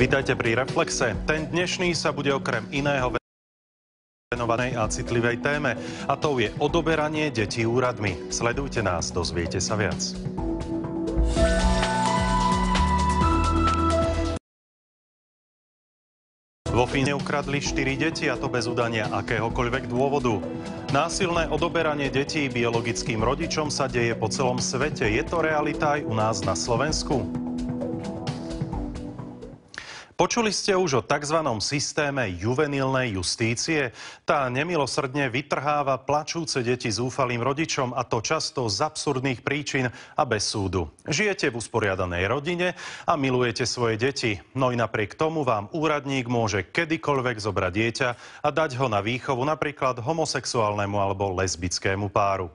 Vítajte pri Reflexe. Ten dnešný sa bude okrem iného venovanej a citlivej téme, a to je odoberanie detí úradmi. Sledujte nás, dozviete sa viac. Vo Fíne ukradli 4 deti, a to bez udania akéhokoľvek dôvodu. Násilné odoberanie detí biologickým rodičom sa deje po celom svete. Je to realita aj u nás na Slovensku? Počuli ste už o tzv. Systéme juvenilnej justície? Tá nemilosrdne vytrháva plačúce deti zúfalým rodičom, a to často z absurdných príčin a bez súdu. Žijete v usporiadanej rodine a milujete svoje deti, no i napriek tomu vám úradník môže kedykoľvek zobrať dieťa a dať ho na výchovu napríklad homosexuálnemu alebo lesbickému páru.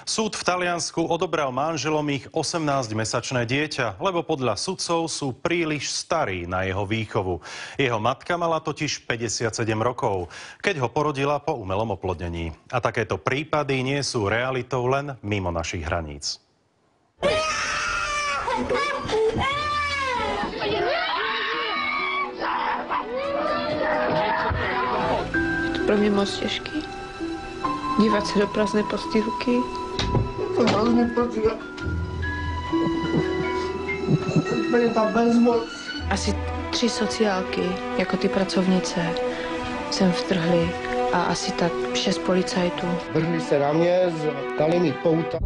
Súd v Taliansku odobral manželom ich 18-mesačné dieťa, lebo podľa sudcov sú príliš starí na jeho výchovu. Jeho matka mala totiž 57 rokov, keď ho porodila po umelom oplodnení. A takéto prípady nie sú realitou len mimo našich hraníc. Pro mě moc těžký. Dívat se do prázdné postýlky. To hrozně proti. Úplně ta bezmoc. Asi 3 sociálky, jako ty pracovnice, sem vtrhli a asi tak 6 policajtů. Vrhli se na mě, dali mi pouta.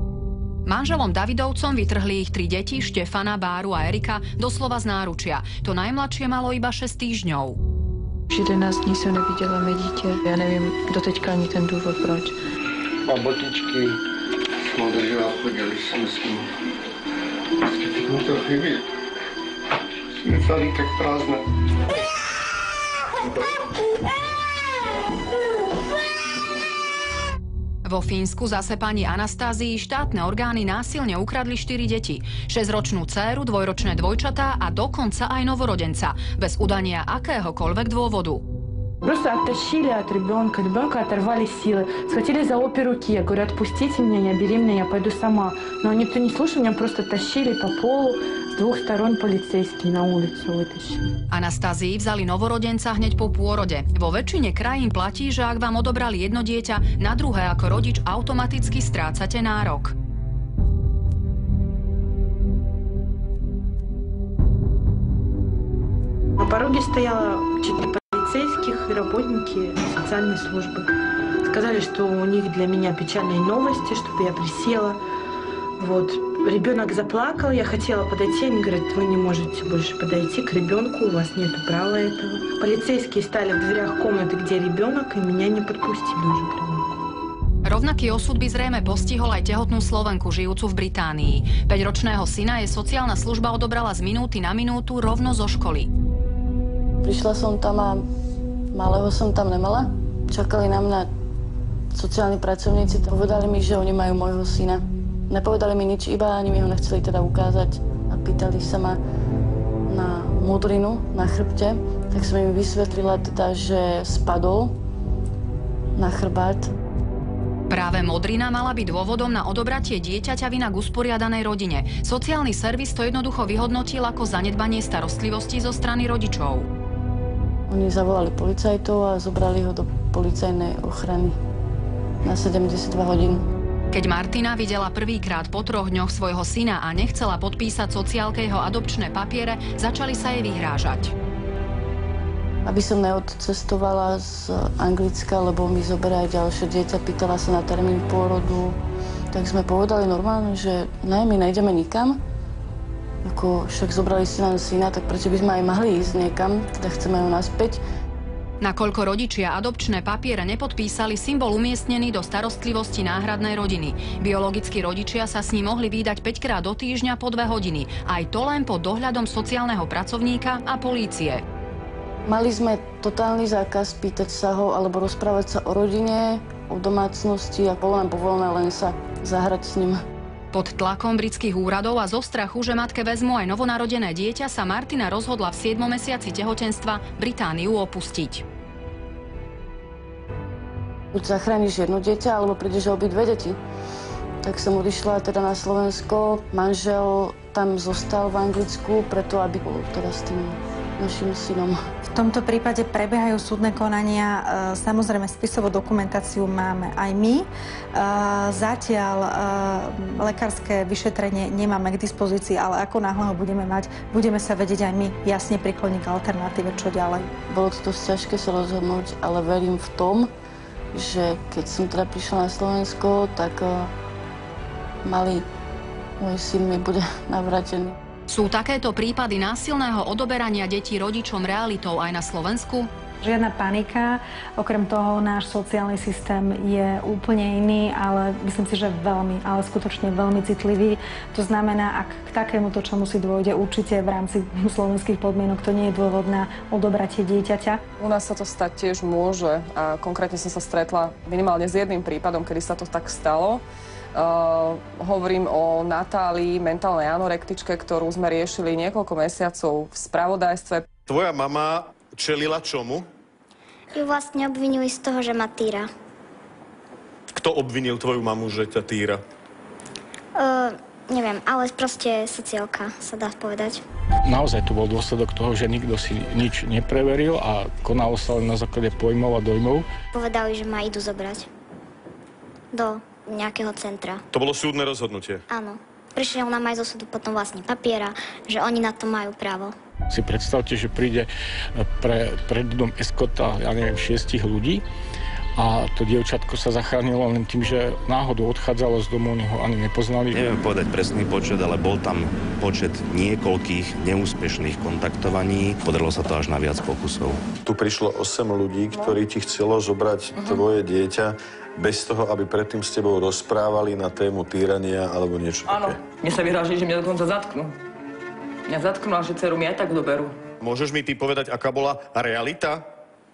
Manželom Davidovcom vytrhli ich 3 deti, Štefana, Báru a Erika, doslova z náručia. To najmladšie malo iba 6 týždňov. 11 dní jsem neviděla mé dítě. Já nevím doteďka ani ten důvod, proč. A botičky jsem držela, chodili jsme s ním. Vždycky teď mi to chybí. Jsme celý tak prázdné. Vo Fínsku zase pani Anastázii štátne orgány násilne ukradli 4 deti. 6-ročnú dcéru, 2-ročné dvojčatá a dokonca aj novorodenca. Bez udania akéhokoľvek dôvodu. Просто оттащили от ребенка, оторвали силы, схватили за обе руки. Я говорю, отпустите меня, я беременна, я пойду сама. Но никто не слушал, меня просто тащили по полу. Z 2 strán policajskí na ulicu vytašili. Anastázii vzali novorodenca hneď po pôrode. Vo väčšine krajín platí, že ak vám odobrali jedno dieťa, na druhé ako rodič automaticky strácate nárok. На пороге стояло 4 полицейских и работники социальной службы. Сказали, что у них для меня печальные новости, чтобы я присела. Вот. Ребенок заплакал, я хотела подойти, они говорят, вы не можете больше подойти к ребенку, у вас нет права этого. Полицейские стали в дверях комнаты, где ребенок, и меня не подпустили уже к ребенку. Rovnaký osud by zrejme postihol aj tehotnú Slovenku žijúcu v Británii. 5-ročného syna jej sociálna služba odobrala z minúty na minútu rovno zo školy. Prišla som tam a malého som tam nemala. Čakali na mňa sociálni pracovníci, povedali mi, že oni majú môjho syna. Nepovedali mi nič, iba ani mi ho nechceli teda ukázať a pýtali sa ma na modrinu na chrbte, tak som im vysvetlila teda, že spadol na chrbát. Práve modrina mala byť dôvodom na odobratie dieťaťa vina k usporiadanej rodine. Sociálny servis to jednoducho vyhodnotil ako zanedbanie starostlivosti zo strany rodičov. Oni zavolali policajtov a zobrali ho do policajnej ochrany na 72 hodín. Keď Martina videla prvýkrát po 3 dňoch svojho syna a nechcela podpísať sociálke jeho adopčné papiere, začali sa jej vyhrážať. Aby som neodcestovala z Anglicka, lebo mi zoberá aj ďalšie dieťa, pýtala sa na termín pôrodu, tak sme povedali normálne, že ne, my nejdeme nikam. Ako však zobrali si nám syna, tak prečo by sme aj mali ísť niekam, teda chceme ho naspäť. Nakoľko rodičia adopčné papiere nepodpísali, syn bol umiestnený do starostlivosti náhradnej rodiny. Biologickí rodičia sa s ním mohli vídať 5-krát do týždňa po 2 hodiny. Aj to len pod dohľadom sociálneho pracovníka a polície. Mali sme totálny zákaz pýtať sa ho alebo rozprávať sa o rodine, o domácnosti a bolo nám povolené len sa zahrať s ním. Pod tlakom britských úradov a zo strachu, že matke vezmu aj novonarodené dieťa, sa Martina rozhodla v 7. mesiaci tehotenstva Britániu opustiť. Buď zachrániš jedno dieťa, alebo prídeš o obidve deti. Tak som odišla teda na Slovensko. Manžel tam zostal v Anglicku, preto aby bol teda s tým našim synom. V tomto prípade prebiehajú súdne konania. Samozrejme, spisovú dokumentáciu máme aj my. Zatiaľ lekárske vyšetrenie nemáme k dispozícii, ale ako náhle ho budeme mať, budeme sa vedieť aj my jasne prikloniť k alternatíve, čo ďalej. Bolo to dosť ťažké sa rozhodnúť, ale verím v tom, že keď som teda prišla na Slovensko, tak malý môj syn mi bude navrátený. Sú takéto prípady násilného odoberania detí rodičom realitou aj na Slovensku? Žiadna panika. Okrem toho náš sociálny systém je úplne iný, ale myslím si, že veľmi, ale skutočne veľmi citlivý. To znamená, ak k takémuto čomu si dôjde, určite v rámci slovenských podmienok to nie je dôvod na odobratie dieťaťa. U nás sa to stať tiež môže a konkrétne som sa stretla minimálne s jedným prípadom, kedy sa to tak stalo. Hovorím o Natálii, mentálnej anorektičke, ktorú sme riešili niekoľko mesiacov v spravodajstve. Tvoja mama čelila čomu? Ju vlastne obvinujú z toho, že ma týra. Kto obvinil tvoju mamu, že ťa týra? Neviem, ale proste sociálka, sa dá povedať. Naozaj to bol dôsledok toho, že nikto si nič nepreveril a konalo sa len na základe pojmov a dojmov. Povedali, že ma idú zobrať do nejakého centra. To bolo súdne rozhodnutie? Áno. Prišiel nám aj zo súdu potom vlastne papiera, že oni na to majú právo. Si predstavte, že príde pred dom eskota, ja neviem, 6 ľudí a to dievčatko sa zachránilo len tým, že náhodou odchádzalo z domu, oni ho ani nepoznali. Neviem povedať presný počet, ale bol tam počet niekoľkých neúspešných kontaktovaní. Podarilo sa to až na viac pokusov. Tu prišlo 8 ľudí, ktorí ti chcelo zobrať tvoje dieťa bez toho, aby predtým s tebou rozprávali na tému týrania alebo niečo také. Áno, mne sa vyhrážili, že mňa dokonca zatknú. Mňa zatknú, a že dceru mi aj tak doberú. Môžeš mi ty povedať, aká bola realita?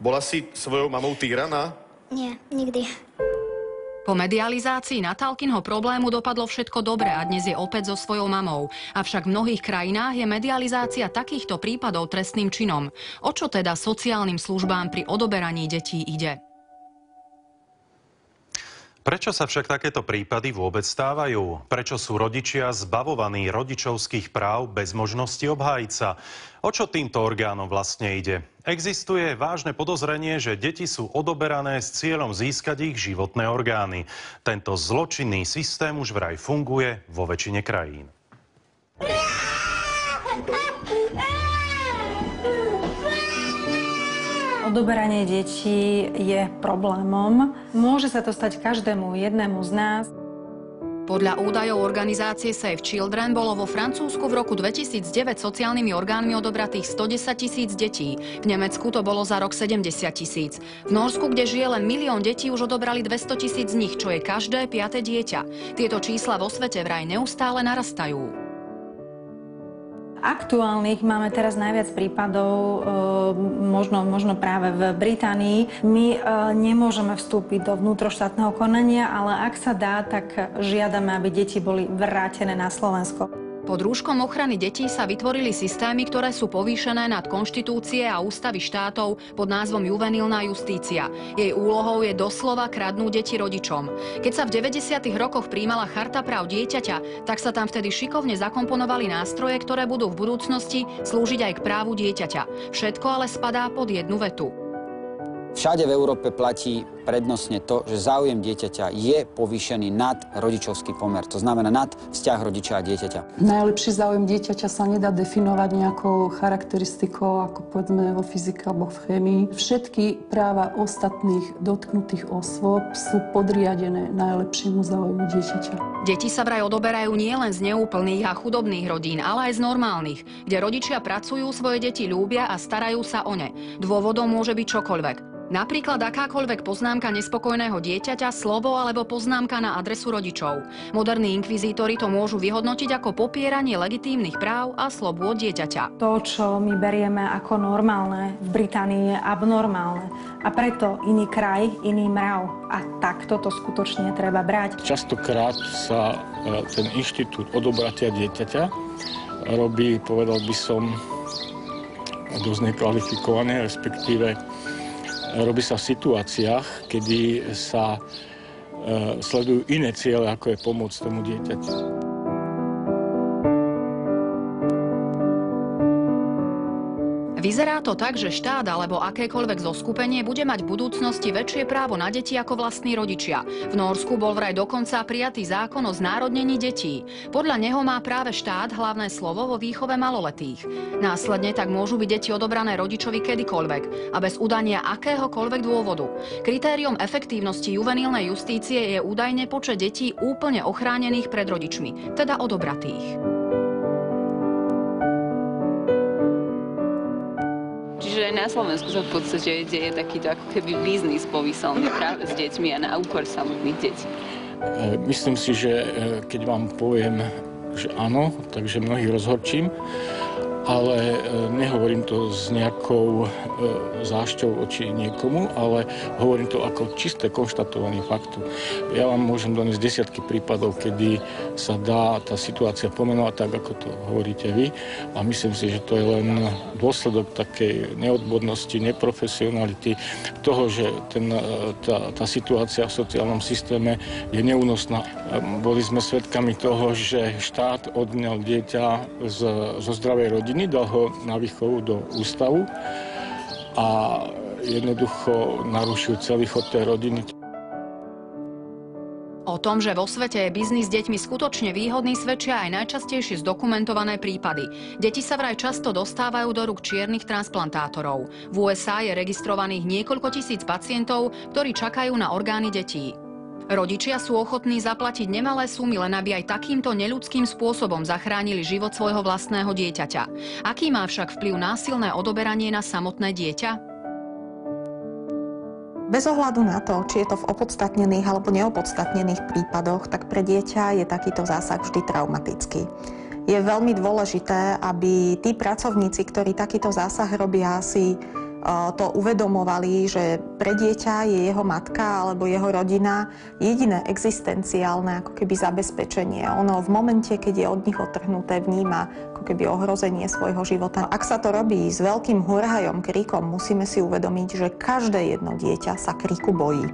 Bola si svojou mamou týraná? Nie, nikdy. Po medializácii Natálkinho problému dopadlo všetko dobre a dnes je opäť so svojou mamou. Avšak v mnohých krajinách je medializácia takýchto prípadov trestným činom. O čo teda sociálnym službám pri odoberaní detí ide? Prečo sa však takéto prípady vôbec stávajú? Prečo sú rodičia zbavovaní rodičovských práv bez možnosti obhájiť sa? O čo týmto orgánom vlastne ide? Existuje vážne podozrenie, že deti sú odoberané s cieľom získať ich životné orgány. Tento zločinný systém už vraj funguje vo väčšine krajín. Odoberanie detí je problémom. Môže sa to stať každému jednému z nás. Podľa údajov organizácie Save Children bolo vo Francúzsku v roku 2009 sociálnymi orgánmi odobratých 110 000 detí. V Nemecku to bolo za rok 70 000. V Norsku, kde žije len 1 000 000 detí, už odobrali 200 000 z nich, čo je každé 5. dieťa. Tieto čísla vo svete vraj neustále narastajú. Aktuálnych máme teraz najviac prípadov, možno práve v Británii. My nemôžeme vstúpiť do vnútroštátneho konania, ale ak sa dá, tak žiadame, aby deti boli vrátené na Slovensko. Pod rúškom ochrany detí sa vytvorili systémy, ktoré sú povýšené nad konštitúcie a ústavy štátov pod názvom juvenilná justícia. Jej úlohou je doslova kradnúť deti rodičom. Keď sa v 90. rokoch prijímala Charta práv dieťaťa, tak sa tam vtedy šikovne zakomponovali nástroje, ktoré budú v budúcnosti slúžiť aj k právu dieťaťa. Všetko ale spadá pod jednu vetu. Všade v Európe platí prednostne to, že záujem dieťaťa je povýšený nad rodičovský pomer. To znamená nad vzťah rodiča a dieťaťa. Najlepší záujem dieťaťa sa nedá definovať nejakou charakteristikou, ako povedzme vo fyzike alebo v chémii. Všetky práva ostatných dotknutých osôb sú podriadené najlepšiemu záujmu dieťaťa. Deti sa vraj odoberajú nielen z neúplných a chudobných rodín, ale aj z normálnych, kde rodičia pracujú, svoje deti ľúbia a starajú sa o ne. Dôvodom môže byť čokoľvek. Napríklad akákoľvek poznámka nespokojného dieťaťa, slovo alebo poznámka na adresu rodičov. Moderní inkvizítori to môžu vyhodnotiť ako popieranie legitímnych práv a slobôd dieťaťa. To, čo my berieme ako normálne, v Británii je abnormálne. A preto iný kraj, iný mrav. A takto to skutočne treba brať. Častokrát sa ten inštitút odobratia dieťaťa robí, povedal by som, dosť nekvalifikované, respektíve robí sa v situáciách, kedy sa sledujú iné ciele, ako je pomôcť tomu dieťaťu. Vyzerá to tak, že štát alebo akékoľvek zoskupenie bude mať v budúcnosti väčšie právo na deti ako vlastní rodičia. V Nórsku bol vraj dokonca prijatý zákon o znárodnení detí. Podľa neho má práve štát hlavné slovo vo výchove maloletých. Následne tak môžu byť deti odobrané rodičovi kedykoľvek a bez udania akéhokoľvek dôvodu. Kritériom efektívnosti juvenilnej justície je údajne počet detí úplne ochránených pred rodičmi, teda odobratých. Čiže na Slovensku sa v podstate deje takýto ako keby biznis povýselný práve s deťmi a na úkor samotných detí. Myslím si, že keď vám poviem, že áno, takže mnohých rozhorčím, ale nehovorím to s nejakou zášťou oči niekomu, ale hovorím to ako čisté konštatovanie faktu. Ja vám môžem doniesť desiatky prípadov, kedy sa dá tá situácia pomenovať tak, ako to hovoríte vy. A myslím si, že to je len dôsledok takej neodbornosti, neprofesionality, toho, že tá situácia v sociálnom systéme je neúnosná. Boli sme svedkami toho, že štát odňal dieťa zo zdravej rodiny, dal ho na výchovu do ústavu a jednoducho narušil celý chod tej rodiny. O tom, že vo svete je biznis s deťmi skutočne výhodný, svedčia aj najčastejšie zdokumentované prípady. Deti sa vraj často dostávajú do rúk čiernych transplantátorov. V USA je registrovaných niekoľko tisíc pacientov, ktorí čakajú na orgány detí. Rodičia sú ochotní zaplatiť nemalé sumy, len aby aj takýmto neľudským spôsobom zachránili život svojho vlastného dieťaťa. Aký má však vplyv násilné odoberanie na samotné dieťa? Bez ohľadu na to, či je to v opodstatnených alebo neopodstatnených prípadoch, tak pre dieťa je takýto zásah vždy traumatický. Je veľmi dôležité, aby tí pracovníci, ktorí takýto zásah robia, si to uvedomovali, že pre dieťa je jeho matka alebo jeho rodina jediné existenciálne ako keby zabezpečenie. Ono v momente, keď je od nich odtrhnuté, vníma ako keby ohrozenie svojho života. Ak sa to robí s veľkým hurhajom, kríkom, musíme si uvedomiť, že každé jedno dieťa sa kríku bojí.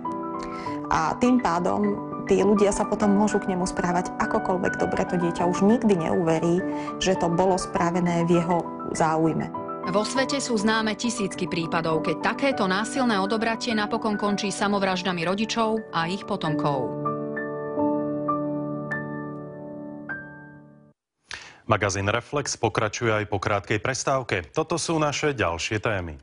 A tým pádom tí ľudia sa potom môžu k nemu správať akokoľvek dobre, to dieťa už nikdy neuverí, že to bolo spravené v jeho záujme. Vo svete sú známe tisícky prípadov, keď takéto násilné odobratie napokon končí samovraždami rodičov a ich potomkov. Magazín Reflex pokračuje aj po krátkej prestávke. Toto sú naše ďalšie témy.